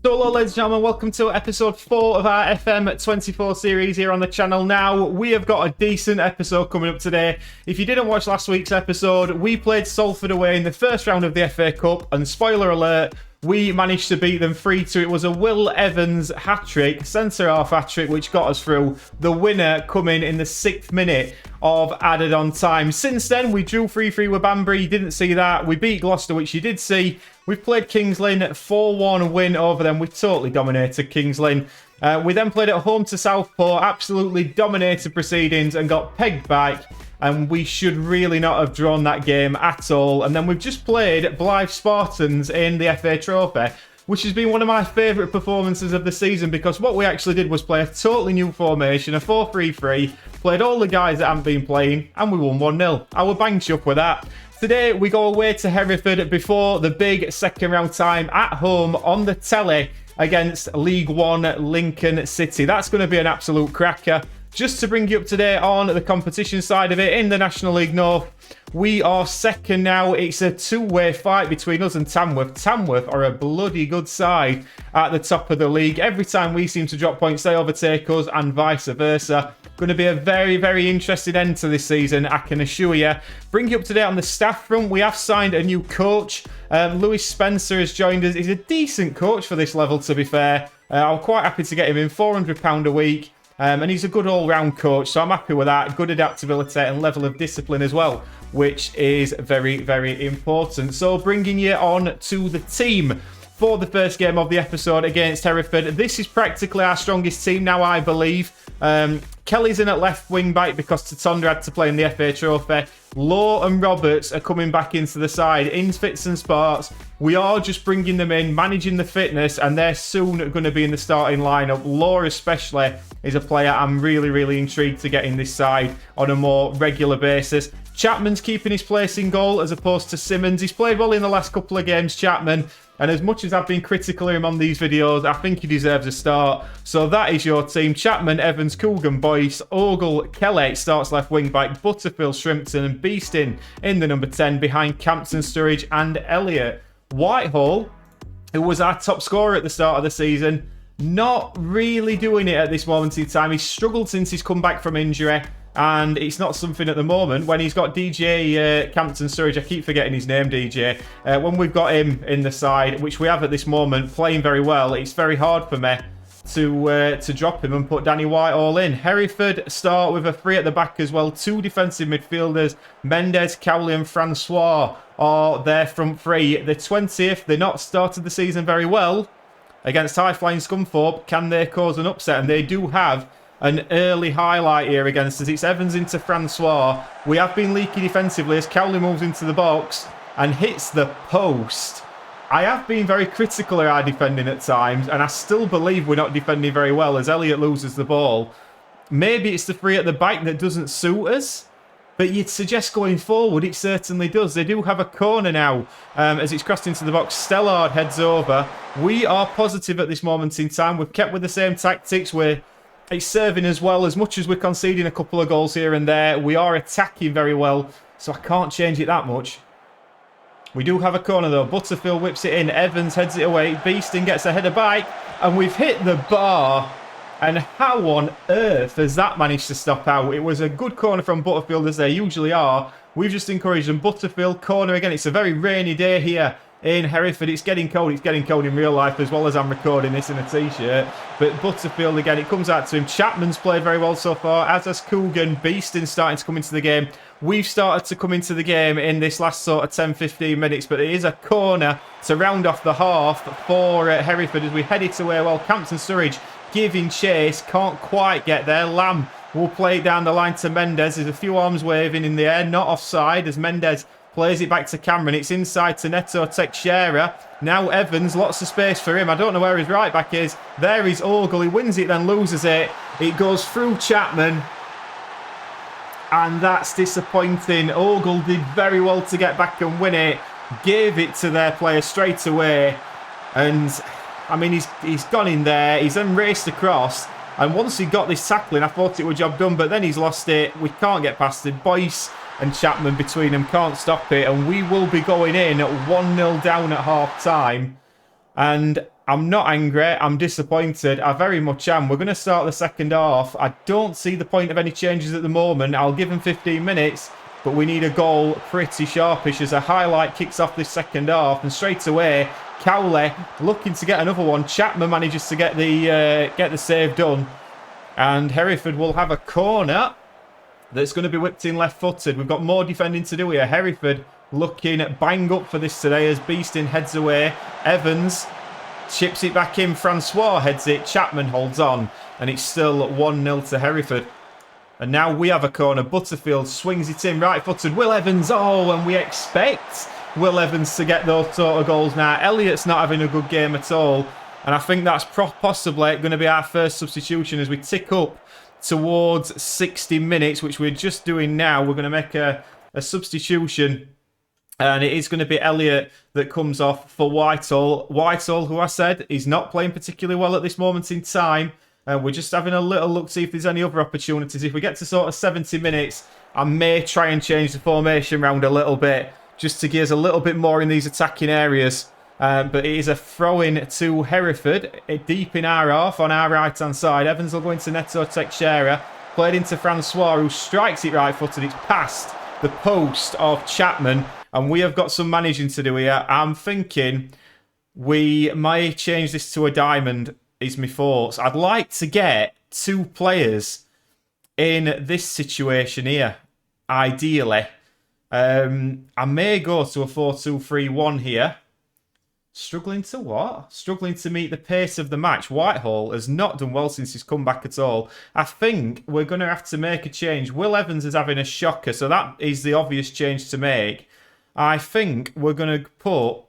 So hello ladies and gentlemen, welcome to episode 4 of our FM24 series here on the channel. Now, we have got a decent episode coming up today. If you didn't watch last week's episode, we played Salford away in the first round of the FA Cup, and spoiler alert, we managed to beat them 3-2. It was a Will Evans hat-trick, centre-half hat-trick, which got us through. The winner coming in the 6th minute of added-on time. Since then, we drew 3-3 with Banbury. You didn't see that. We beat Gloucester, which you did see. We've played Kings Lynn, 4-1 win over them. We totally dominated Kings Lynn. We then played at home to Southport, absolutely dominated proceedings and got pegged back. And we should really not have drawn that game at all. And then we've just played Blythe Spartans in the FA Trophy, which has been one of my favourite performances of the season, because what we actually did was play a totally new formation, a 4-3-3, played all the guys that haven't been playing, and we won 1-0. I was banged up with that. Today, we go away to Hereford before the big second round time at home on the telly against League One Lincoln City. That's going to be an absolute cracker. Just to bring you up to date on the competition side of it, in the National League North, we are second now. It's a two-way fight between us and Tamworth. Tamworth are a bloody good side at the top of the league. Every time we seem to drop points, they overtake us and vice versa. Going to be a very, very interesting end to this season, I can assure you. Bring you up to date on the staff front. We have signed a new coach. Lewis Spencer has joined us. He's a decent coach for this level, to be fair. I'm quite happy to get him in, £400 a week. And he's a good all-round coach, so I'm happy with that. Good adaptability and level of discipline as well, which is very, very important. So bringing you on to the team for the first game of the episode against Hereford. This is practically our strongest team now, I believe. Kelly's in at left wing back because Tatonda had to play in the FA Trophy. Law and Roberts are coming back into the side in fits and starts. We are just bringing them in, managing the fitness, and they're soon going to be in the starting lineup. Law especially is a player I'm really, really intrigued to get in this side on a more regular basis. Chapman's keeping his place in goal as opposed to Simmons. He's played well in the last couple of games, Chapman. And as much as I've been critical of him on these videos, I think he deserves a start. So that is your team. Chapman, Evans, Coogan, Boyce, Ogle, Kelly starts left wing back, Butterfield, Shrimpton and Beeston in the number 10 behind Campton, Sturridge and Elliott. Whitehall, who was our top scorer at the start of the season, not really doing it at this moment in time. He's struggled since he's come back from injury. And it's not something at the moment when he's got DJ Campton Sturridge. I keep forgetting his name, DJ. When we've got him in the side, which we have at this moment, playing very well, it's very hard for me to drop him and put Danny Whitehall in. Hereford start with a 3 at the back as well. 2 defensive midfielders, Mendes, Cowley and Francois are their front 3. The 20th, they're not started the season very well against high-flying Scunthorpe. Can they cause an upset? And they do have an early highlight here against us. It's Evans into Francois. We have been leaky defensively as Cowley moves into the box and hits the post. I have been very critical of our defending at times, and I still believe we're not defending very well as Elliott loses the ball. Maybe it's the 3 at the back that doesn't suit us, but you'd suggest going forward, it certainly does. They do have a corner now as it's crossed into the box. Stellard heads over. We are positive at this moment in time. We've kept with the same tactics. It's serving as well. As much as we're conceding a couple of goals here and there, we are attacking very well, so I can't change it that much. We do have a corner though. Butterfield whips it in. Evans heads it away. Beeston gets a header back, and we've hit the bar. And how on earth has that managed to stop out? It was a good corner from Butterfield, as they usually are. We've just encouraged them. Butterfield corner again. It's a very rainy day here in Hereford. It's getting cold. It's getting cold in real life as well as I'm recording this in a t-shirt. But Butterfield again, it comes out to him. Chapman's played very well so far, as has Coogan. Beeston starting to come into the game. We've started to come into the game in this last sort of 10-15 minutes, but it is a corner to round off the half for Hereford as we head it away. Well, Campton Sturridge giving chase, can't quite get there. Lamb will play it down the line to Mendes. There's a few arms waving in the air, not offside as Mendes plays it back to Cameron. It's inside to Neto Teixeira. Now Evans, lots of space for him. I don't know where his right back is. There is Ogle. He wins it, then loses it. It goes through Chapman. And that's disappointing. Ogle did very well to get back and win it. Gave it to their player straight away. And, I mean, he's gone in there. He's then raced across. And once he got this tackling, I thought it was job done. But then he's lost it. We can't get past it. Boyce and Chapman between them can't stop it. And we will be going in at 1-0 down at half-time. And I'm not angry. I'm disappointed. I very much am. We're going to start the second half. I don't see the point of any changes at the moment. I'll give them 15 minutes, but we need a goal pretty sharpish as a highlight kicks off this second half. And straight away, Cowley looking to get another one. Chapman manages to get the save done. And Hereford will have a corner that's going to be whipped in left-footed. We've got more defending to do here. Hereford looking bang up for this today as Beeston heads away. Evans chips it back in. Francois heads it. Chapman holds on. And it's still 1-0 to Hereford. And now we have a corner. Butterfield swings it in right-footed. Will Evans. Oh, and we expect Will Evans to get those sort of goals now. Elliott's not having a good game at all. And I think that's possibly going to be our first substitution as we tick up towards 60 minutes, which we're just doing now. We're going to make a substitution. And it is going to be Elliott that comes off for Whitehall. Whitehall, who I said is not playing particularly well at this moment in time. We're just having a little look, see if there's any other opportunities. If we get to sort of 70 minutes, I may try and change the formation round a little bit, just to give us a little bit more in these attacking areas. But it is a throw-in to Hereford, deep in our half on our right-hand side. Evans will go into Neto Teixeira, played into Francois, who strikes it right-footed. It's past the post of Chapman, and we have got some managing to do here. I'm thinking we may change this to a diamond, is my thoughts. I'd like to get 2 players in this situation here, ideally. I may go to a 4-2-3-1 here. Struggling to what? Struggling to meet the pace of the match. Whitehall has not done well since he's come back at all. I think we're going to have to make a change. Will Evans is having a shocker, so that is the obvious change to make. I think we're going to go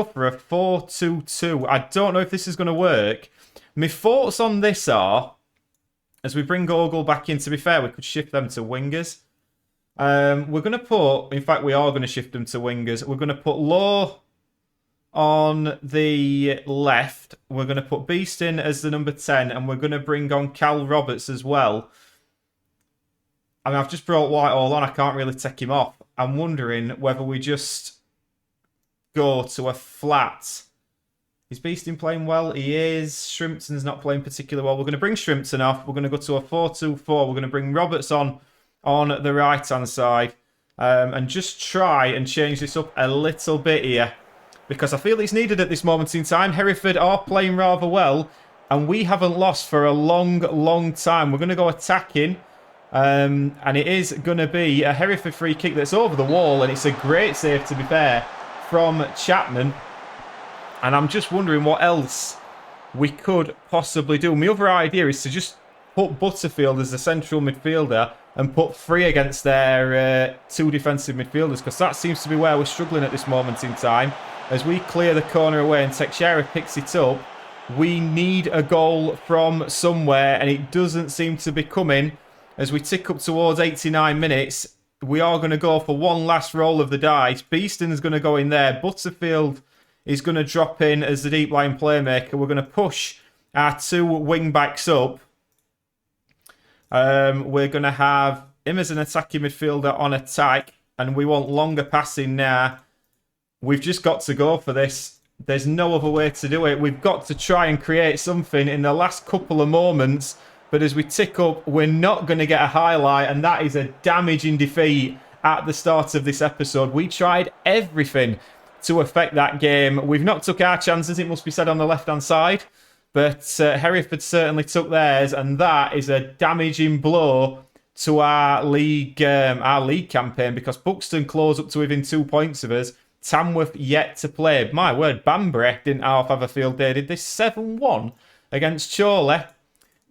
for a 4-2-2. I don't know if this is going to work. My thoughts on this are, as we bring Ogle back in, to be fair, we could shift them to wingers. We're going to put, in fact, we are going to shift them to wingers. We're going to put Law on the left. We're going to put Beeston as the number 10, and we're going to bring on Cal Roberts as well. I mean, I've just brought Whitehall on. I can't really take him off. I'm wondering whether we just go to a flat. Is Beeston playing well? He is. Shrimpton's not playing particularly well. We're going to bring Shrimpton off. We're going to go to a 4-2-4. We're going to bring Roberts on the right-hand side. And just try and change this up a little bit here, because I feel it's needed at this moment in time. Hereford are playing rather well, and we haven't lost for a long, long time. We're going to go attacking, and it is going to be a Hereford free kick that's over the wall, and it's a great save, to be fair, from Chapman. And I'm just wondering what else we could possibly do. My other idea is to just put Butterfield as the central midfielder and put 3 against their 2 defensive midfielders, because that seems to be where we're struggling at this moment in time. As we clear the corner away and Teixeira picks it up, we need a goal from somewhere, and it doesn't seem to be coming. As we tick up towards 89 minutes, we are going to go for one last roll of the dice. Beeston's going to go in there. Butterfield is going to drop in as the deep line playmaker. We're going to push our 2 wing backs up. We're going to have him as an attacking midfielder on attack, and we want longer passing now. We've just got to go for this. There's no other way to do it. We've got to try and create something in the last couple of moments. But as we tick up, we're not going to get a highlight, and that is a damaging defeat at the start of this episode. We tried everything to affect that game. We've not took our chances, it must be said, on the left-hand side. But Hereford certainly took theirs, and that is a damaging blow to our league campaign, because Buxton close up to within 2 points of us. Tamworth yet to play. My word, Banbury didn't half have a field day, did they? 7-1 against Chorley.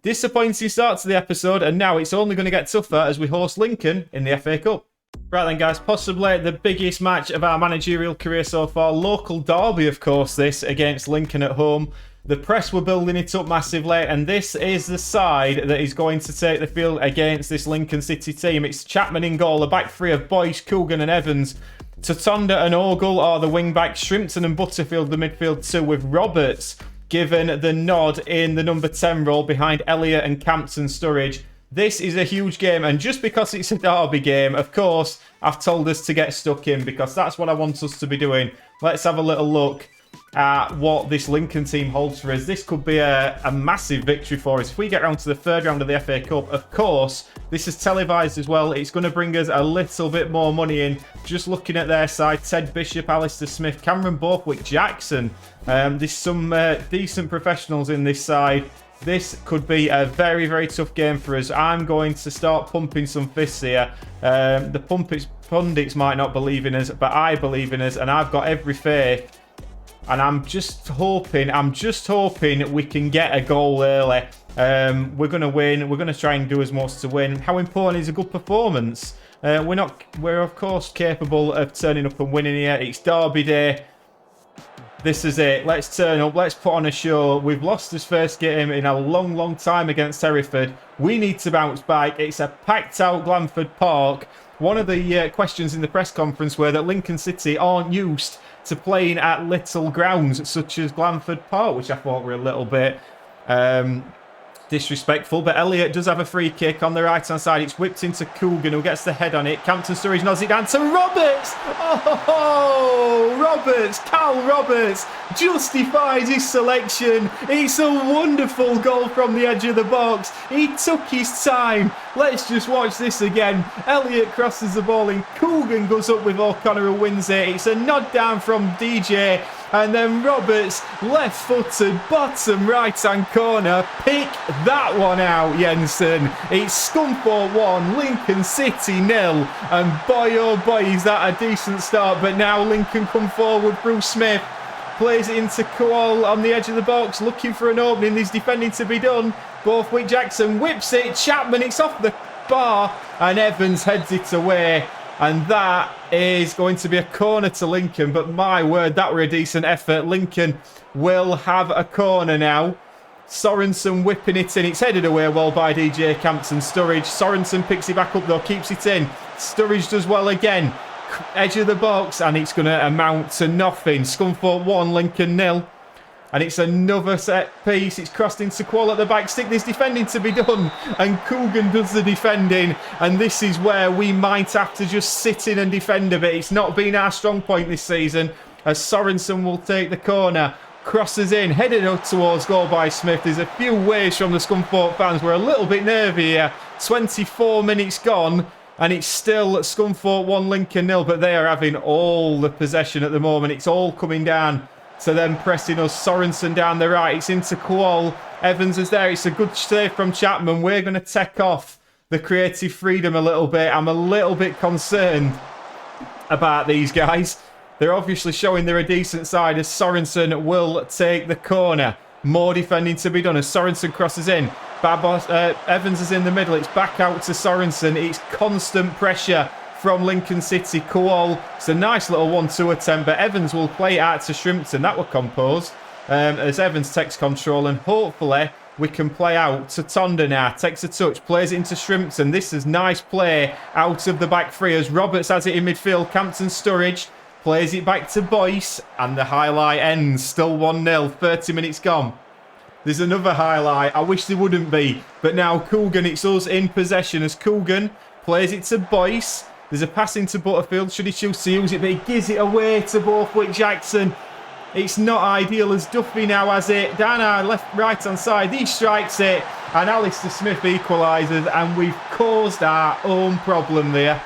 Disappointing start to the episode, and now it's only going to get tougher as we host Lincoln in the FA Cup. Right then, guys, possibly the biggest match of our managerial career so far. Local derby, of course, this against Lincoln at home. The press were building it up massively, and this is the side that is going to take the field against this Lincoln City team. It's Chapman in goal, a back 3 of Boyce, Coogan and Evans. Totonda and Ogle are the wing-backs. Shrimpton and Butterfield the midfield 2, with Roberts given the nod in the number 10 role behind Elliott and Campton Sturridge. This is a huge game, and just because it's a derby game, of course, I've told us to get stuck in, because that's what I want us to be doing. Let's have a little look at what this Lincoln team holds for us. This could be a massive victory for us. If we get round to the third round of the FA Cup, of course, this is televised as well. It's going to bring us a little bit more money in. Just looking at their side, Ted Bishop, Alistair Smith, Cameron Borthwick-Jackson. There's some decent professionals in this side. This could be a very, very tough game for us. I'm going to start pumping some fists here. The pundits might not believe in us, but I believe in us, and I've got every faith. And I'm just hoping we can get a goal early. We're going to win. We're going to try and do as much to win. How important is a good performance? We're of course capable of turning up and winning here. It's Derby Day. This is it. Let's turn up. Let's put on a show. We've lost this first game in a long, long time against Hereford. We need to bounce back. It's a packed out Glanford Park. One of the questions in the press conference were that Lincoln City aren't used to playing at little grounds such as Glanford Park, which I thought were a little bit disrespectful. But Elliott does have a free kick on the right hand side. It's whipped into Coogan, who gets the head on it. Campton Sturridge nods it down to Roberts. Oh, Roberts, Carl Roberts justifies his selection. It's a wonderful goal from the edge of the box. He took his time. Let's just watch this again. Elliott crosses the ball in. Coogan goes up with O'Connor and wins it. It's a nod down from DJ. And then Roberts, left-footed, bottom right-hand corner. Pick that one out, Jensen. It's Scunthorpe 1, Lincoln City 0. And boy, oh boy, is that a decent start. But now Lincoln come forward. Bruce Smith plays it into Kowal on the edge of the box, looking for an opening. There's defending to be done. Borthwick-Jackson whips it. Chapman, it's off the bar. And Evans heads it away. And that is going to be a corner to Lincoln. But my word, that were a decent effort. Lincoln will have a corner now. Sorensen whipping it in. It's headed away well by DJ Campton Sturridge. Sorensen picks it back up though, keeps it in. Sturridge does well again. Edge of the box, and it's going to amount to nothing. Scunthorpe 1, Lincoln 0. And it's another set piece. It's crossed into Qual at the back stick. There's defending to be done. And Coogan does the defending. And this is where we might have to just sit in and defend a bit. It's not been our strong point this season. As Sorensen will take the corner. Crosses in. Headed up towards goal by Smith. There's a few waves from the Scunthorpe fans. We're a little bit nervy here. 24 minutes gone. And it's still Scunthorpe 1, Lincoln 0. But they are having all the possession at the moment. It's all coming down to them pressing us. Sorensen down the right. It's into Kowal. Evans is there. It's a good save from Chapman. We're going to take off the creative freedom a little bit. I'm a little bit concerned about these guys. They're obviously showing they're a decent side as Sorensen will take the corner. More defending to be done as Sorensen crosses in. Evans is in the middle. It's back out to Sorensen. It's constant pressure from Lincoln City. Kowal. It's a nice little 1-2 attempt, but Evans will play it out to Shrimpton. That were composed as Evans takes control, and hopefully we can play out to Tonda now. Takes a touch, plays it into Shrimpton. This is nice play out of the back three as Roberts has it in midfield. Campton Sturridge plays it back to Boyce, and the highlight ends. Still 1-0, 30 minutes gone. There's another highlight. I wish there wouldn't be, but now Coogan, it's us in possession as Coogan plays it to Boyce. There's a pass into Butterfield. Should he choose to use it? But he gives it away to Borthwick-Jackson. It's not ideal as Duffy now has it. Down our right hand side. He strikes it. And Alistair Smith equalises. And we've caused our own problem there.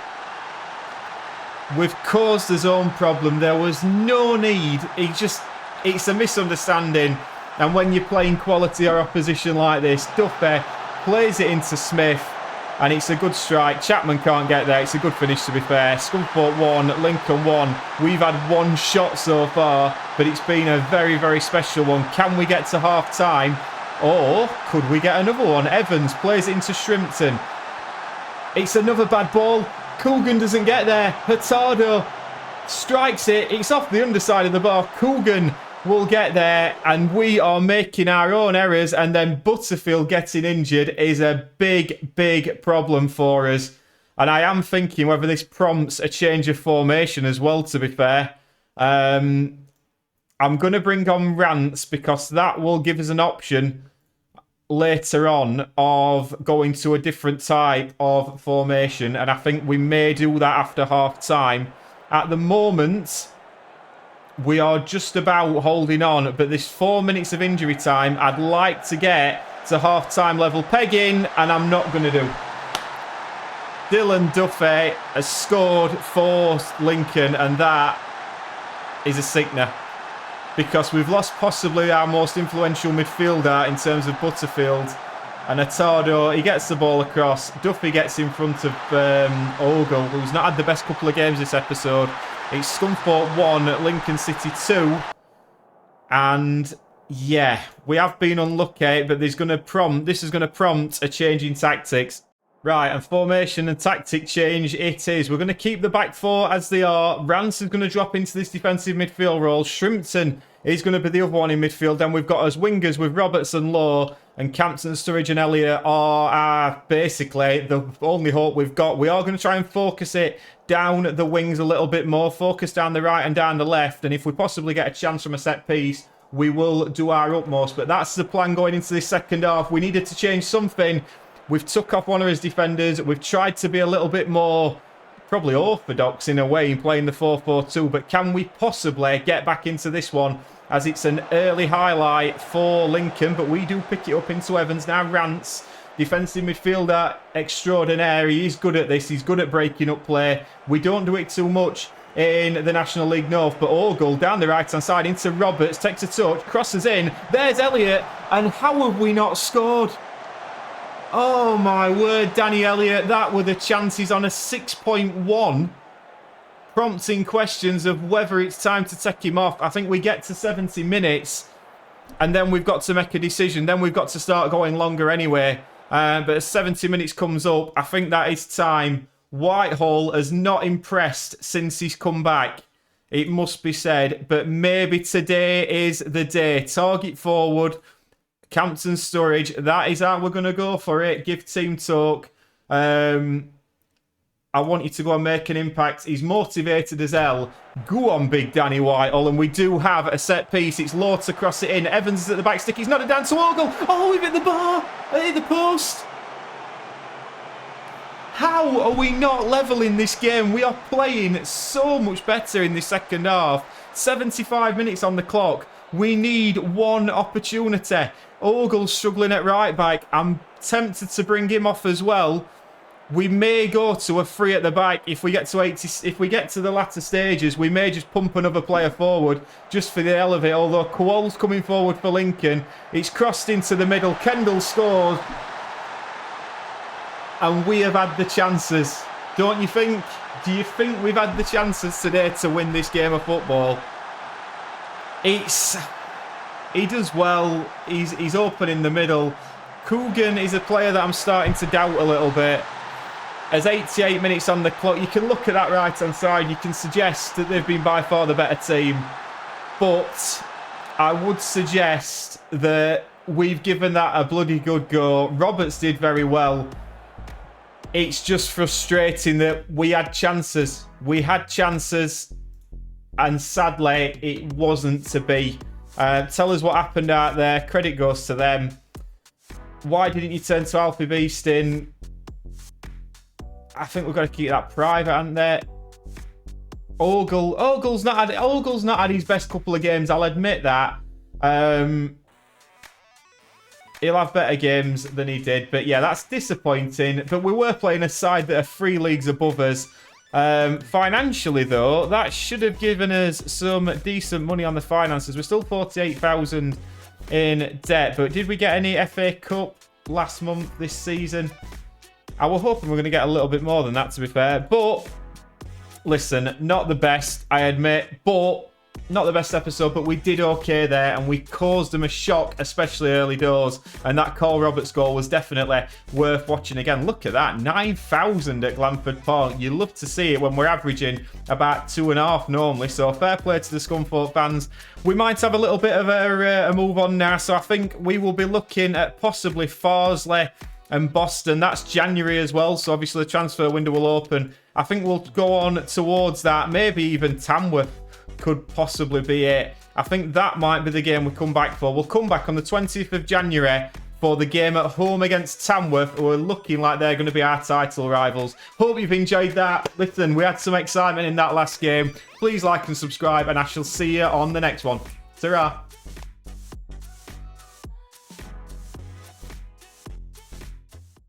We've caused his own problem. There was no need. It's a misunderstanding. And when you're playing quality or opposition like this, Duffy plays it into Smith. And it's a good strike. Chapman can't get there. It's a good finish, to be fair. Scunthorpe 1, Lincoln 1. We've had one shot so far, but it's been a very, very special one. Can we get to half-time? Or could we get another one? Evans plays it into Shrimpton. It's another bad ball. Coogan doesn't get there. Hurtado strikes it. It's off the underside of the bar. Coogan will get there, and we are making our own errors, and then Butterfield getting injured is a big, big problem for us. And I am thinking whether this prompts a change of formation as well, to be fair. I'm going to bring on Rance because that will give us an option later on of going to a different type of formation, and I think we may do that after half-time. At the moment, We are just about holding on, but this 4 minutes of injury time, I'd like to get to half-time level pegging, and I'm not going to do. Dylan Duffy has scored for Lincoln, and that is a sickener. Because we've lost possibly our most influential midfielder in terms of Butterfield. And Attardo, he gets the ball across. Duffy gets in front of Ogle, who's not had the best couple of games this episode. It's Scunthorpe 1, Lincoln City 2. And yeah, we have been unlucky, but this is going to prompt a change in tactics. Right, and formation and tactic change it is. We're going to keep the back four as they are. Rance is going to drop into this defensive midfield role. Shrimpton is going to be the other one in midfield. Then we've got as wingers with Roberts and Lowe, and Campton, Sturridge and Elliott are basically the only hope we've got. We are going to try and focus it down the wings a little bit more. Focus down the right and down the left. And if we possibly get a chance from a set piece, we will do our utmost. But that's the plan going into this second half. We needed to change something. We've took off one of his defenders. We've tried to be a little bit more, probably orthodox in a way, in playing the 4-4-2. But can we possibly get back into this one, as it's an early highlight for Lincoln? But we do pick it up into Evans. Now Rance, defensive midfielder extraordinaire. He is good at this. He's good at breaking up play. We don't do it too much in the National League North. But Ogle down the right-hand side into Roberts. Takes a touch. Crosses in. There's Elliott. And how have we not scored? Oh my word, Danny Elliott, that were the chances on a 6.1, prompting questions of whether it's time to take him off. I think we get to 70 minutes and then we've got to make a decision. Then we've got to start going longer anyway. But as 70 minutes comes up, I think that is time. Whitehall has not impressed since he's come back, it must be said. But maybe today is the day. Target forward. Campton, Sturridge, that is how we're going to go for it. Give team talk. I want you to go and make an impact. He's motivated as hell. Go on, big Danny Whitehall. And we do have a set piece. It's Lowe to cross it in. Evans is at the back stick. He's not down to Ogle. Oh, we've hit the bar. Hit the post. How are we not leveling this game? We are playing so much better in the second half. 75 minutes on the clock. We need one opportunity. Ogle's struggling at right back. I'm tempted to bring him off as well. We may go to a free at the back if we get to 80. If we get to the latter stages, we may just pump another player forward just for the hell of it. Although Kowal's coming forward for Lincoln. It's crossed into the middle. Kendall scores. And we have had the chances. Don't you think? Do you think we've had the chances today to win this game of football? He does well. He's open in the middle. Coogan is a player that I'm starting to doubt a little bit. As 88 minutes on the clock, you can look at that right-hand side. You can suggest that they've been by far the better team. But I would suggest that we've given that a bloody good go. Roberts did very well. It's just frustrating that we had chances. We had chances. And sadly, it wasn't to be. Tell us what happened out there. Credit goes to them. Why didn't you turn to Alfie Beeston? I think we've got to keep that private, haven't they? Ogle's not had his best couple of games. I'll admit that. He'll have better games than he did. But yeah, that's disappointing. But we were playing a side that are 3 leagues above us. Financially though, that should have given us some decent money on the finances. We're still 48,000 in debt, but did we get any FA Cup last month this season? I was hoping we're going to get a little bit more than that, to be fair. But listen, not the best, I admit, but not the best episode, but we did okay there, and we caused them a shock, especially early doors. And that Cole Roberts goal was definitely worth watching again. Look at that, 9,000 at Glanford Park. You love to see it when we're averaging about 2.5 normally. So fair play to the Scunthorpe fans. We might have a little bit of a move on now. So I think we will be looking at possibly Farsley and Boston. That's January as well. So obviously the transfer window will open. I think we'll go on towards that. Maybe even Tamworth could possibly be it. I think that might be the game we come back for. We'll come back on the 20th of January for the game at home against Tamworth, who are looking like they're going to be our title rivals. Hope you've enjoyed that. Listen, we had some excitement in that last game. Please like and subscribe, and I shall see you on the next one. Ta-ra!